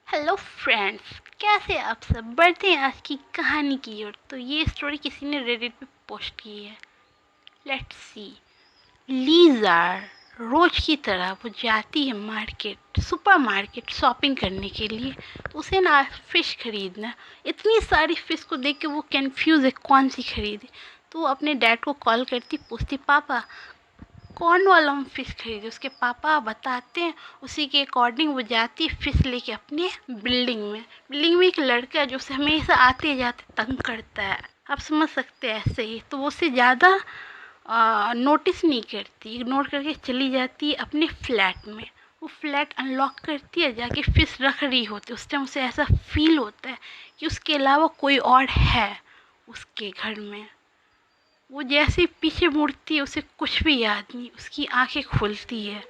Hello friends, कैसे आप सब। बढ़ते हैं आज की कहानी की ओर। तो ये स्टोरी किसी ने रेडिट पे पोस्ट की है। Let's see. लीज़ा रोज की तरह वो जाती है मार्केट, सुपर मार्केट शॉपिंग करने के लिए। तो उसे ना फ़िश खरीदना। इतनी सारी फ़िश को देख के वो कंफ्यूज है कौन सी खरीदे। तो वो अपने डैड को कॉल करती, पूछती पापा कौन वाला हम फ़िश खरीदे। उसके पापा बताते हैं। उसी के अकॉर्डिंग वो जाती है फ़िश लेके अपने बिल्डिंग में एक लड़का है जो उसे हमेशा आते जाते तंग करता है। आप समझ सकते हैं। ऐसे ही तो वो उससे ज़्यादा नोटिस नहीं करती, इग्नोर करके चली जाती है अपने फ्लैट में। वो फ्लैट अनलॉक करती है, जाके फ़िश रख रही होती है। उस टाइम उसे ऐसा फील होता है कि उसके अलावा कोई और है उसके घर में। वो जैसे ही पीछे मुड़ती है उसे कुछ भी याद नहीं। उसकी आंखें खुलती है।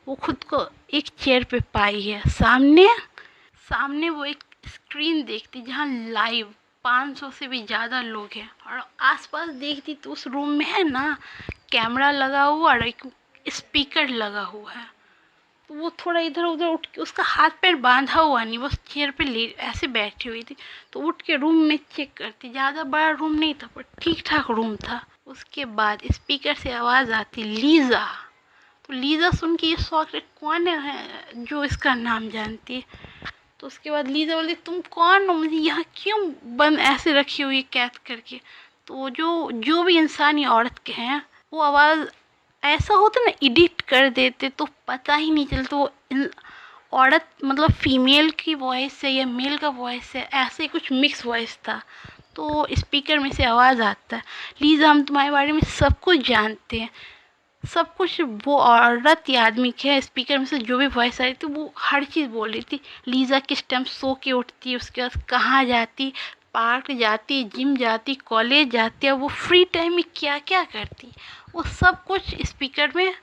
वो खुद को एक चेयर पे पाई है। सामने सामने वो एक स्क्रीन देखती जहाँ लाइव 500 से भी ज़्यादा लोग हैं। और आसपास देखती तो उस रूम में है ना कैमरा लगा हुआ और एक स्पीकर लगा हुआ है। तो वो थोड़ा इधर उधर उठ के, उसका हाथ पैर बांधा हुआ नहीं, बस चेयर पे ले ऐसे बैठी हुई थी। तो उठ के रूम में चेक करती। ज़्यादा बड़ा रूम नहीं था पर ठीक ठाक रूम था। उसके बाद स्पीकर से आवाज़ आती लीज़ा। तो लीज़ा सुन के ये शौक कौन है जो इसका नाम जानती है। तो उसके बाद लीज़ा बोलती तुम कौन हो, मुझे यहाँ क्यों बंद ऐसे रखी हुई है कैद करके। तो जो जो भी इंसान या औरत के हैं वो आवाज़ ऐसा होता ना एडिट कर देते तो पता ही नहीं चलता वो औरत मतलब फीमेल की वॉइस है या मेल का वॉइस है। ऐसे कुछ मिक्स वॉइस था। तो स्पीकर में से आवाज़ आता है लीज़ा हम तुम्हारे बारे में सब कुछ जानते हैं। सब कुछ वो औरत या आदमी के स्पीकर में से जो भी वॉइस आ रही थी वो हर चीज़ बोल रही थी। लीज़ा किस टाइम सो के उठती है, उसके बाद कहाँ जाती, पार्क जाती, जिम जाती, कॉलेज जाती है, वो फ्री टाइम में क्या क्या करती, वो सब कुछ स्पीकर में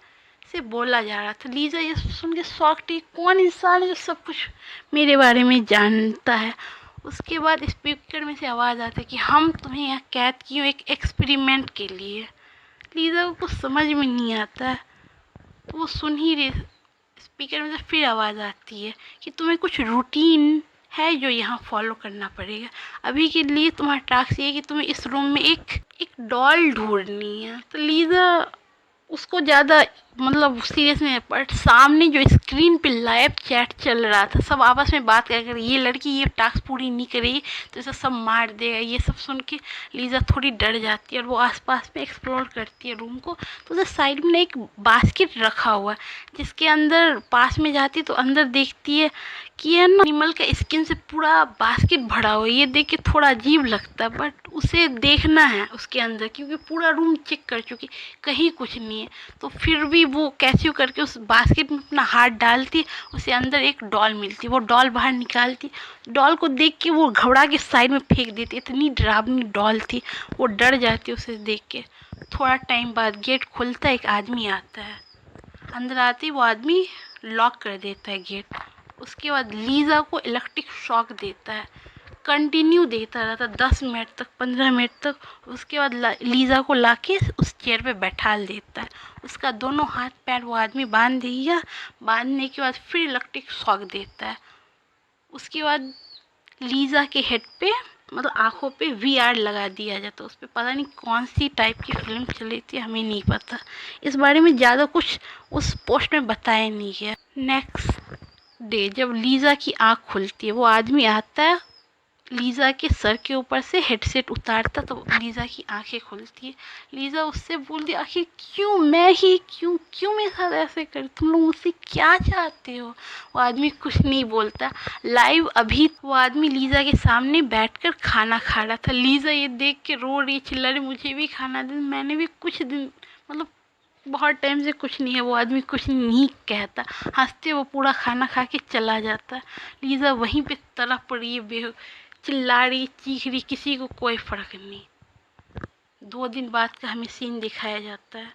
से बोला जा रहा था। लीज़ा ये सुन के शॉक्ड थी, कौन इंसान है जो सब कुछ मेरे बारे में जानता है। उसके बाद स्पीकर में से आवाज़ आती है कि हम तुम्हें यहाँ कैद किए एक एक्सपेरिमेंट के लिए। लीज़ा को कुछ समझ में नहीं आता है। तो वो सुन ही रही। स्पीकर में से फिर आवाज़ आती है कि तुम्हें कुछ रूटीन है जो यहाँ फॉलो करना पड़ेगा। अभी के लिए तुम्हारा टास्क ये है कि तुम्हें इस रूम में एक एक डॉल ढूंढनी है। तो लीज़ा उसको ज़्यादा मतलब सीरियस नहीं है। बट सामने जो स्क्रीन पे लाइव चैट चल रहा था, सब आपस में बात कर ये लड़की ये टास्क पूरी नहीं करेगी तो इसे सब मार देगा। ये सब सुन के लीज़ा थोड़ी डर जाती है और वो आसपास में एक्सप्लोर करती है रूम को। तो उसे साइड में एक बास्केट रखा हुआ है जिसके अंदर पास में जाती तो अंदर देखती है कि है ना एनिमल का स्किन से पूरा बास्केट भरा हुआ है। ये देख के थोड़ा अजीब लगता है बट उसे देखना है उसके अंदर, क्योंकि पूरा रूम चेक कर चुकी, कहीं कुछ नहीं है। तो फिर भी वो कैसे करके उस बास्केट में अपना हाथ डालती, उसे अंदर एक डॉल मिलती, वो डॉल बाहर निकालती। डॉल को देख के वो घबरा के साइड में फेंक देती। इतनी डरावनी डॉल थी, वो डर जाती उसे देख के। थोड़ा टाइम बाद गेट खुलता है, एक आदमी आता है। अंदर आते ही वो आदमी लॉक कर देता है गेट। उसके बाद लीज़ा को इलेक्ट्रिक शॉक देता है, कंटिन्यू देता रहता 10 मिनट तक, 15 मिनट तक। उसके बाद लीज़ा को लाके उस चेयर पे बैठा देता है। उसका दोनों हाथ पैर वो आदमी बांध दिया। बांधने के बाद फिर इलेक्ट्रिक शॉक देता है। उसके बाद लीज़ा के हेड पे मतलब आँखों पे वीआर लगा दिया जाता है। उस पर पता नहीं कौन सी टाइप की फिल्म चली थी, हमें नहीं पता। इस बारे में ज़्यादा कुछ उस पोस्ट में बताया नहीं गया। नेक्स्ट डे जब लीज़ा की आँख खुलती है, वो आदमी आता है, लीज़ा के सर के ऊपर से हेडसेट उतारता तो लीज़ा की आंखें खुलती है। लीज़ा उससे बोलती आखिर क्यों मैं ही क्यों क्यों मेरे साथ ऐसे कर, तुम लोग मुझसे क्या चाहते हो। वो आदमी कुछ नहीं बोलता। लाइव अभी वो आदमी लीज़ा के सामने बैठकर खाना खा रहा था। लीज़ा ये देख के रो रही, चिल्ला रही मुझे भी खाना दे, मैंने भी कुछ दिन मतलब बहुत टाइम से कुछ नहीं है। वो आदमी कुछ नहीं कहता, हंसते वो पूरा खाना खा के चला जाता। लीज़ा वहीं पे तड़प पड़ी है, चिल्ला रही, चीख रही, किसी को कोई फर्क नहीं। 2 दिन बाद का हमें सीन दिखाया जाता है।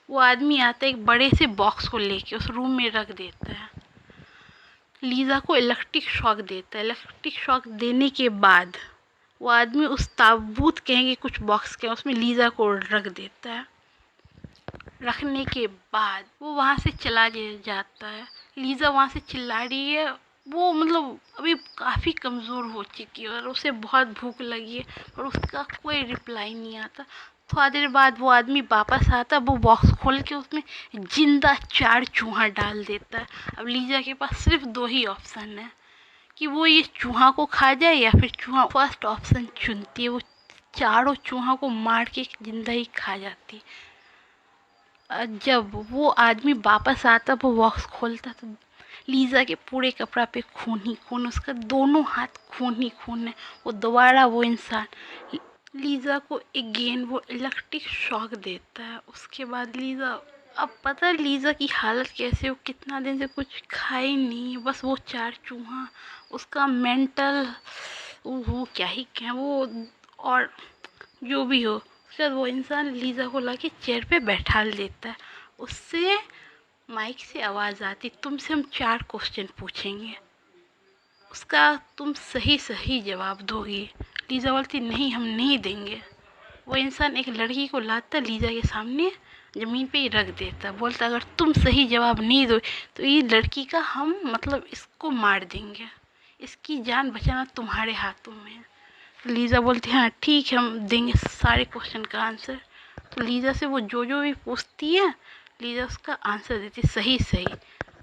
वो आदमी आता है, एक बड़े से बॉक्स को लेके उस रूम में रख देता है। लीज़ा को इलेक्ट्रिक शॉक देता है। इलेक्ट्रिक शॉक देने के बाद वो आदमी उस ताबूत कहेंगे कुछ बॉक्स के उसमें लीज़ा को रख देता है। रखने के बाद वो वहाँ से चला जाता है। लीज़ा वहाँ से चिल्ला रही है, वो मतलब अभी काफ़ी कमज़ोर हो चुकी है और उसे बहुत भूख लगी है और उसका कोई रिप्लाई नहीं आता। थोड़ा देर बाद वो आदमी वापस आता, वो बॉक्स खोल के उसमें जिंदा 4 चूहा डाल देता है। अब लीजा के पास सिर्फ 2 ही ऑप्शन है कि वो ये चूहा को खा जाए या फिर चूहा फर्स्ट ऑप्शन चुनती है। वो चारों चूहा को मार के जिंदा ही खा जाती। जब वो आदमी वापस आता, वो बॉक्स खोलता तो लीजा के पूरे कपड़ा पे खून ही खून, उसका दोनों हाथ खून ही खून है। वो दोबारा वो इंसान लीजा को अगेन वो इलेक्ट्रिक शॉक देता है। उसके बाद लीजा, अब पता है लीजा की हालत कैसे हो, कितना दिन से कुछ खाई नहीं, बस वो 4 चूहा, उसका मेंटल वो क्या ही क्या वो, और जो भी हो उसके बाद वो इंसान लीजा को लाके चेयर पे बैठा देता है। उससे माइक से आवाज़ आती, तुमसे हम 4 क्वेश्चन पूछेंगे, उसका तुम सही सही जवाब दोगी। लीजा बोलती नहीं, हम नहीं देंगे। वो इंसान एक लड़की को लाता लीजा के सामने ज़मीन पे ही रख देता, बोलता अगर तुम सही जवाब नहीं दो तो ये लड़की का हम मतलब इसको मार देंगे, इसकी जान बचाना तुम्हारे हाथों में है। तो लीजा बोलती हाँ ठीक है, हम देंगे सारे क्वेश्चन का आंसर। तो लीजा से वो जो भी पूछती है, लीजा उसका आंसर देती सही सही।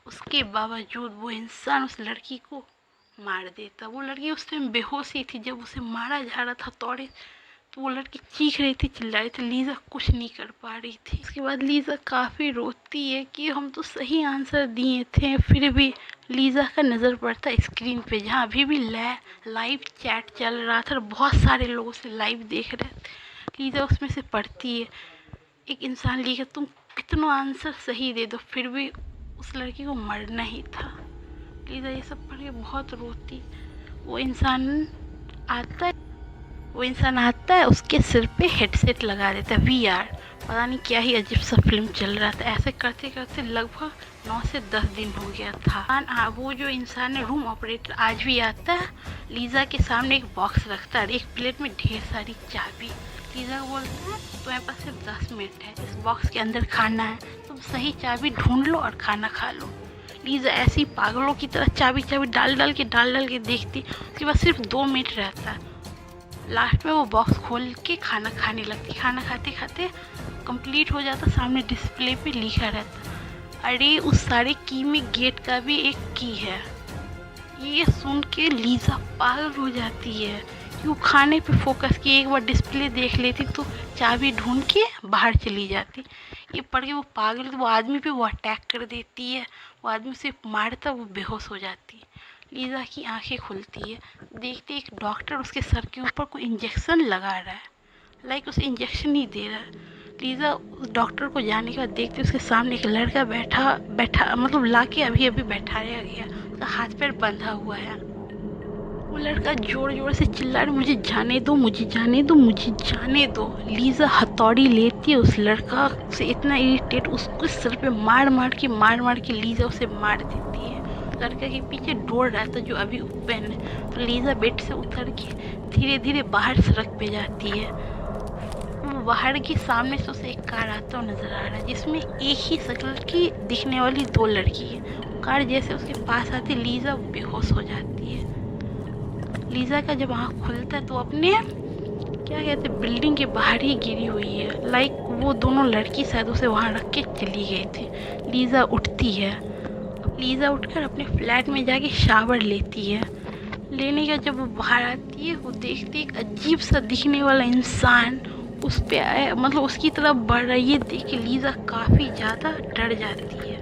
उसके बावजूद वो इंसान उस लड़की को मार देता। वो लड़की उस टाइम बेहोश ही थी जब उसे मारा जा रहा था तौड़े, तो वो लड़की चीख रही थी, चिल्ला रही थी, लीजा कुछ नहीं कर पा रही थी। उसके बाद लीजा काफ़ी रोती है कि हम तो सही आंसर दिए थे। फिर भी लीजा का नज़र पड़ता है स्क्रीन पे, जहाँ अभी भी लाइव चैट चल रहा था और बहुत सारे लोग उसे लाइव देख रहे थे। लीजा उसमें से पढ़ती है, एक इंसान लिखे तुम कितना आंसर सही दे दो फिर भी उस लड़की को मरना ही था। लीजा ये सब पढ़ के बहुत रोती। वो इंसान आता है वो इंसान आता है, उसके सिर पे हेडसेट लगा देता है, वीआर। पता नहीं क्या ही अजीब सा फिल्म चल रहा था। ऐसे करते करते लगभग 9 से 10 दिन हो गया था। वो जो इंसान है रूम ऑपरेटर आज भी आता है, लीजा के सामने एक बॉक्स रखता है, एक प्लेट में ढेर सारी चाबी। लीजा को बोलता है तुम्हारे पास सिर्फ 10 मिनट है, इस बॉक्स के अंदर खाना है, तुम सही चाबी ढूंढ लो और खाना खा लो। लीजा ऐसी पागलों की तरह चाबी डाल डाल के देखती। उसके बाद सिर्फ 2 मिनट रहता है, लास्ट में वो बॉक्स खोल के खाना खाने लगती। खाना खाते खाते कंप्लीट हो जाता, सामने डिस्प्ले पे लिखा रहता अरे उस सारे की में गेट का भी एक की है। ये सुन के लीजा पागल हो जाती है कि वो खाने पे फोकस की, एक बार डिस्प्ले देख लेती तो चाबी ढूंढ के बाहर चली जाती। ये पढ़ के वो पागल, वो आदमी पे वो अटैक कर देती है, वो आदमी उसे मारता, वो बेहोश हो जाती है। लीजा की आंखें खुलती है, देखते एक डॉक्टर उसके सर के ऊपर कोई इंजेक्शन लगा रहा है, लाइक उसे इंजेक्शन ही दे रहा है। लीजा उस डॉक्टर को जाने के बाद देखते उसके सामने एक लड़का बैठा बैठा मतलब लाके अभी अभी बैठाया गया, उसका हाथ पैर बंधा हुआ है। वो लड़का जोर जोर से चिल्ला रहा, मुझे जाने दो, मुझे जाने दो, मुझे जाने दो। लीजा हथौड़ी लेती है, उस लड़का से इतना इरिटेट, उसको सर पे मार मार के लीजा उसे मार देती है। लड़के के पीछे डोर रहता जो अभी ओपन है, तो लीजा बेड से उतर के धीरे धीरे बाहर सड़क पे जाती है। वो बाहर के सामने से उसे एक कार आता हुआ नजर आ रहा है, जिसमें एक ही शक्ल की दिखने वाली 2 लड़की है। कार जैसे उसके पास आती, लीजा बेहोश हो जाती है। लीजा का जब आँख खुलता है तो अपने क्या कहते हैं बिल्डिंग के बाहर ही गिरी हुई है, लाइक वो दोनों लड़की शायद उसे वहाँ रख के चली गई थी। लीजा उठती है, लीजा उठकर अपने फ्लैट में जाके शावर लेती है। लेने का जब वो बाहर आती है, वो देखती है एक अजीब सा दिखने वाला इंसान उस पे आया, मतलब उसकी तरफ बढ़ रहा है। ये देख के लीजा काफ़ी ज़्यादा डर जाती है।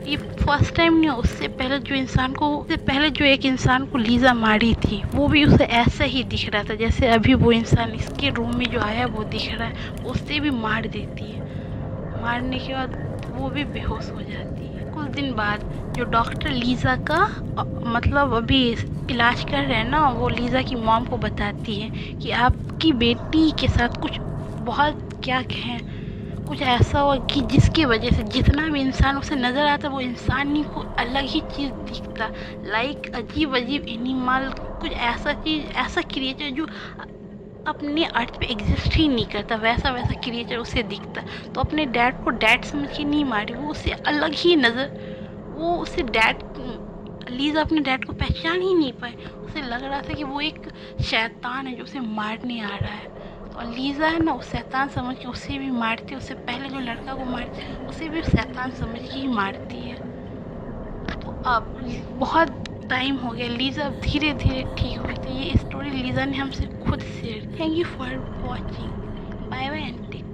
ये फर्स्ट टाइम नहीं, उससे पहले जो एक इंसान को लीजा मारी थी, वो भी उसे ऐसा ही दिख रहा था जैसे अभी वो इंसान इसके रूम में जो आया वो दिख रहा है। उससे भी मार देती है, मारने के बाद वो भी बेहोश हो जाती है। कुछ दिन बाद जो डॉक्टर लीजा का मतलब अभी इलाज कर रहे हैं ना, वो लीजा की मॉम को बताती है कि आपकी बेटी के साथ कुछ बहुत क्या कहें, कुछ ऐसा हुआ कि जिसकी वजह से जितना भी इंसान उसे नज़र आता वो इंसान ही को अलग ही चीज़ दिखता, लाइक अजीब अजीब एनिमल, कुछ ऐसा क्रिएचर जो अपने अर्थ पे एग्जिस्ट ही नहीं करता, वैसा वैसा क्रिएचर उसे दिखता। तो अपने डैड को डैड समझ के नहीं मारी, वो उसे अलग ही वो उसे डैड लीज़ा अपने डैड को पहचान ही नहीं पाई। उसे लग रहा था कि वो एक शैतान है जो उसे मारने आ रहा है, और लीज़ा है ना, उस शैतान समझ के उसे भी मारती है। उससे पहले जो लड़का को मारती है उसे भी शैतान समझ के ही मारती है। तो अब बहुत टाइम हो गया, लीज़ा अब धीरे धीरे ठीक हुई थी। ये स्टोरी लीज़ा ने हमसे खुद share. Thank you for watching. Bye bye and take